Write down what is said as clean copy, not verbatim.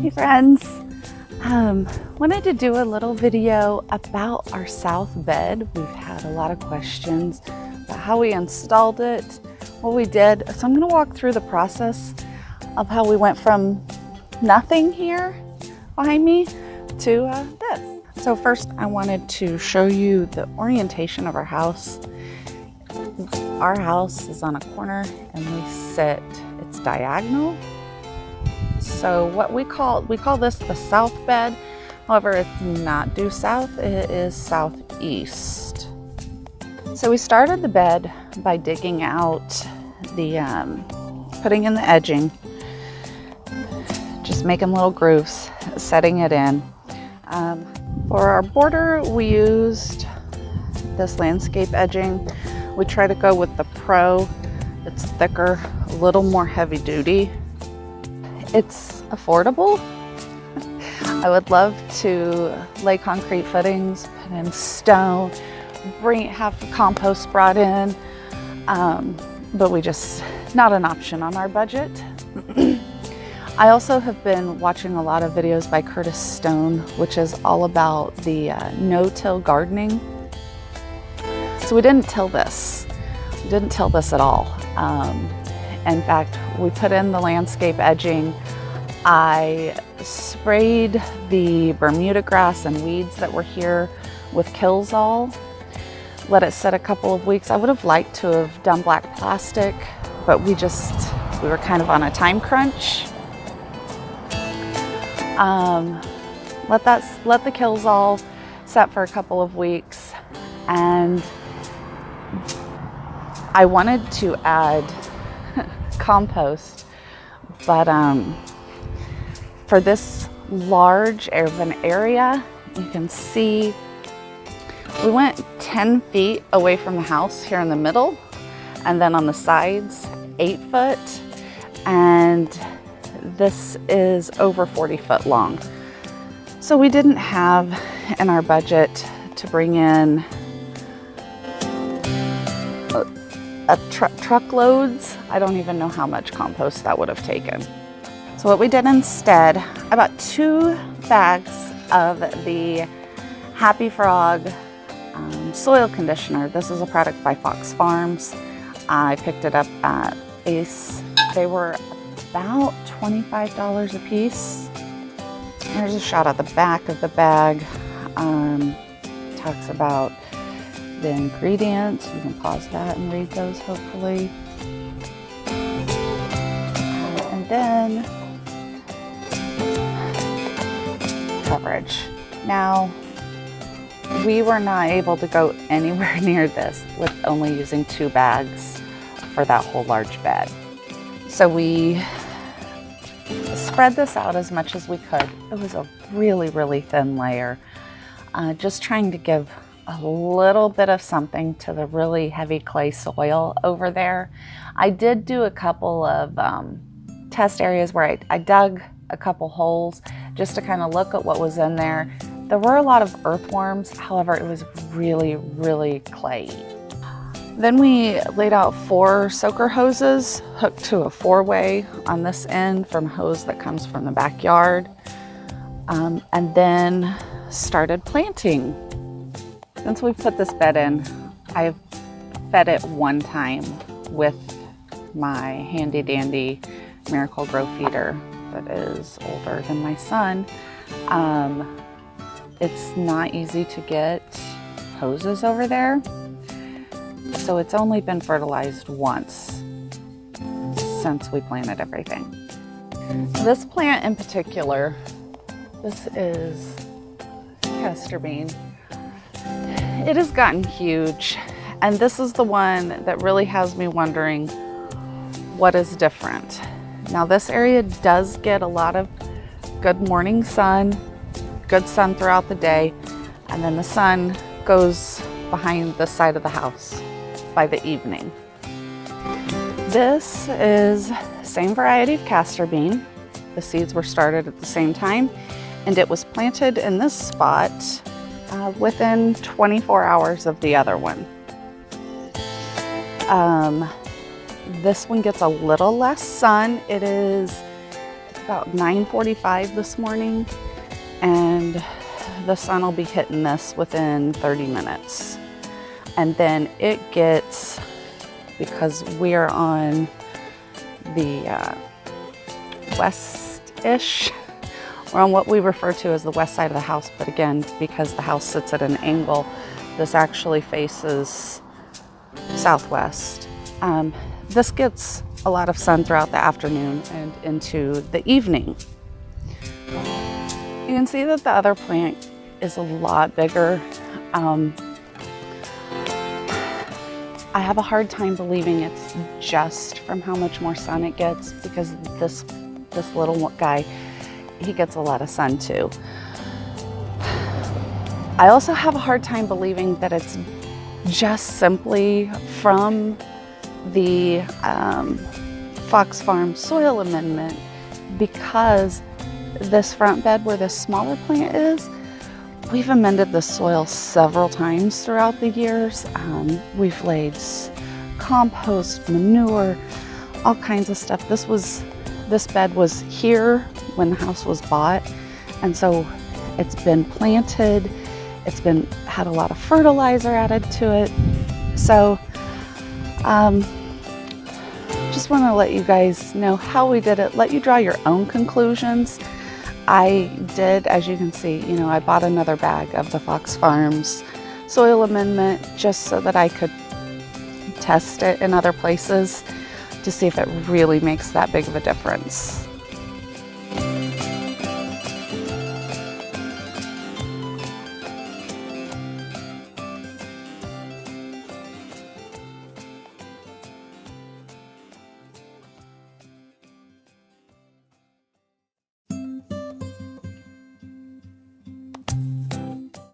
Hey friends, wanted to do a little video about our south bed. We've had a lot of questions about how we installed it, what we did. So I'm going to walk through the process of how we went from nothing here behind me to this. So first I wanted to show you the orientation of our house. Our house is on a corner and it's diagonal. So what we call this the south bed. However, it's not due south, it is southeast. So we started the bed by digging out the, putting in the edging, just making little grooves, setting it in. For our border, we used this landscape edging. We try to go with the Pro. It's thicker, a little more heavy duty. It's affordable. I would love to lay concrete footings, put in stone, have compost brought in, but not an option on our budget. I also have been watching a lot of videos by Curtis Stone, which is all about the no-till gardening. So we didn't till this. We didn't till this at all. In fact, we put in the landscape edging. I sprayed the Bermuda grass and weeds that were here with Kilzall. Let it sit a couple of weeks. I would have liked to have done black plastic, but we were kind of on a time crunch. Let the Kilzall set for a couple of weeks, and I wanted to add compost, but for this large of an area, you can see we went 10 feet away from the house here in the middle, and then on the sides 8 foot, and this is over 40 foot long. So we didn't have in our budget to bring in truckloads. I don't even know how much compost that would have taken. So what we did instead, I bought 2 bags of the Happy Frog soil conditioner. This is a product by Fox Farms. I picked it up at Ace. They were about $25 a piece. There's a shot at the back of the bag. Talks about the ingredients. You can pause that and read those hopefully. And then coverage. Now, we were not able to go anywhere near this with only using 2 bags for that whole large bed. So we spread this out as much as we could. It was a really, really thin layer. Just trying to give a little bit of something to the really heavy clay soil over there. I did do a couple of test areas where I dug a couple holes just to kind of look at what was in there. There were a lot of earthworms, however, it was really, really clayey. Then we laid out 4 soaker hoses hooked to a 4-way on this end from a hose that comes from the backyard, and then started planting. Since we've put this bed in, I've fed it 1 time with my handy dandy Miracle-Gro feeder that is older than my son. It's not easy to get hoses over there, so it's only been fertilized once since we planted everything. This plant in particular, this is castor bean. It has gotten huge, and this is the one that really has me wondering what is different. Now this area does get a lot of good morning sun, good sun throughout the day, and then the sun goes behind the side of the house by the evening. This is the same variety of castor bean. The seeds were started at the same time, and it was planted in this spot within 24 hours of the other one. This one gets a little less sun. It is about 9:45 this morning, and the sun will be hitting this within 30 minutes. And then it gets, because we're on the west-ish, we're on what we refer to as the west side of the house, but again, because the house sits at an angle, this actually faces southwest. This gets a lot of sun throughout the afternoon and into the evening. You can see that the other plant is a lot bigger. I have a hard time believing it's just from how much more sun it gets, because this little guy, he gets a lot of sun too. I also have a hard time believing that it's just simply from the Fox Farm soil amendment, because this front bed where this smaller plant is, we've amended the soil several times throughout the years. We've laid compost, manure, all kinds of stuff. This bed was here when the house was bought, and so it's been planted. It's had a lot of fertilizer added to it. So just want to let you guys know how we did it, let you draw your own conclusions. I did, as you can see, I bought another bag of the Fox Farms soil amendment just so that I could test it in other places to see if it really makes that big of a difference.